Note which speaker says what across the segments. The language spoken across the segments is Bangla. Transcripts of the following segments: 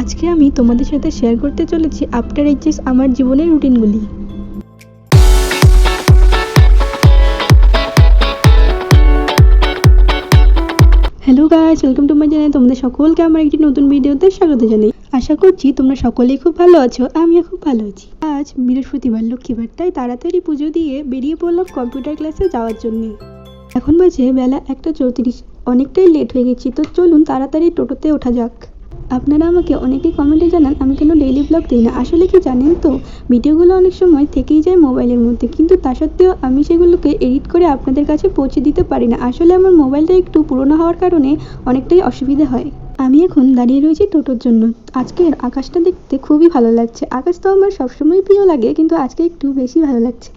Speaker 1: আজকে আমি তোমাদের সাথে শেয়ার করতে চলেছি আফটার এইচএস আমার জীবনের রুটিনগুলি। Hello guys, welcome to my channel. তোমাদের সকলকে আমার একটি নতুন ভিডিওতে স্বাগত জানাই। আশা করছি তোমরা সকলেই খুব ভালো আছো, আমিও খুব ভালো আছি। আজ বৃহস্পতিবার, লক্ষ্মীবার, তাই তাড়াতাড়ি পুজো দিয়ে বেরিয়ে পড়লাম কম্পিউটার ক্লাসে যাওয়ার জন্য। এখন বাজে বেলা 1:34, অনেকটাই লেট হয়ে গেছি, তো চলুন তাড়াতাড়ি টোটোতে ওঠা যাক। আপনারা আমাকে অনেকেই কমেন্টে জানান আমি কেন ডেইলি ব্লগ দিই না। আসলে কি জানেন তো, ভিডিওগুলো অনেক সময় থেকেই যায় মোবাইলের মধ্যে, কিন্তু তা সত্ত্বেও আমি সেগুলোকে এডিট করে আপনাদের কাছে পৌঁছে দিতে পারি না। আসলে আমার মোবাইলটা একটু পুরনো হওয়ার কারণে অনেকটাই অসুবিধা হয়। আমি এখন দাঁড়িয়ে রয়েছি টোটোর জন্য। আজকের আকাশটা দেখতে খুবই ভালো লাগছে। আকাশ তো আমার সবসময় প্রিয় লাগে, কিন্তু আজকে একটু বেশি ভালো লাগছে।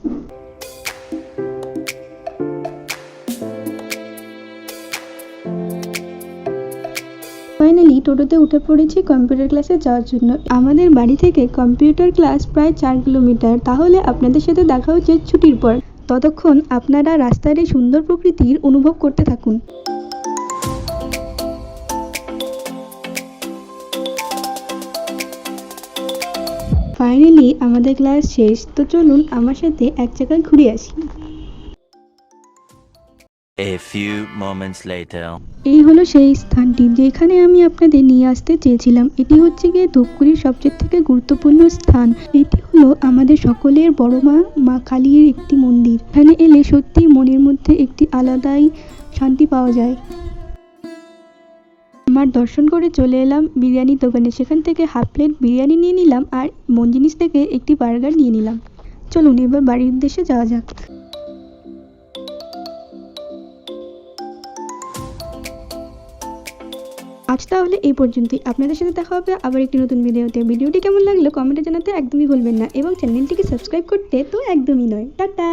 Speaker 1: ফাইনালি টোটোতে উঠে পড়েছি কম্পিউটার ক্লাসে যাওয়ার জন্য। আমাদের বাড়ি থেকে কম্পিউটার ক্লাস প্রায় 4 কিলোমিটার। তাহলে আপনাদের সাথে দেখা হচ্ছে ছুটির পর। ততক্ষণ আপনারা রাস্তার এই সুন্দর প্রকৃতির অনুভব করতে থাকুন। ফাইনালি আমাদের ক্লাস শেষ, তো চলুন আমার সাথে এক জায়গায় ঘুরে আসি।
Speaker 2: A few moments later.
Speaker 1: এই হলো সেই স্থানটি যেখানে আমি আপনাদের নিয়ে আসতে চেয়েছিলাম। এটি হচ্ছে গিয়ে ধূপগুড়ির সবচেয়ে থেকে গুরুত্বপূর্ণ স্থান। এটি হলো আমাদের সকলের বড় মা, মা কালীর একটি মন্দির। এখানে এলে সত্যি মনের মধ্যে একটি আলাদাই শান্তি পাওয়া যায়। আমার দর্শন করে চলে এলাম বিরিয়ানির দোকানে। সেখান থেকে হাফ প্লেট বিরিয়ানি নিয়ে নিলাম আর মন জিনিস থেকে একটি বার্গার নিয়ে নিলাম। চলুন এবার বাড়ির উদ্দেশ্যে যাওয়া যাক। আজ তাহলে এই পর্যন্তই। আপনাদের সাথে দেখা হবে আবার একটি নতুন ভিডিওতে। ভিডিওটি কেমন লাগলো কমেন্টে জানাতে একদমই ভুলবেন না, এবং চ্যানেলটিকে সাবস্ক্রাইব করতে তো একদমই নয়। টাটা।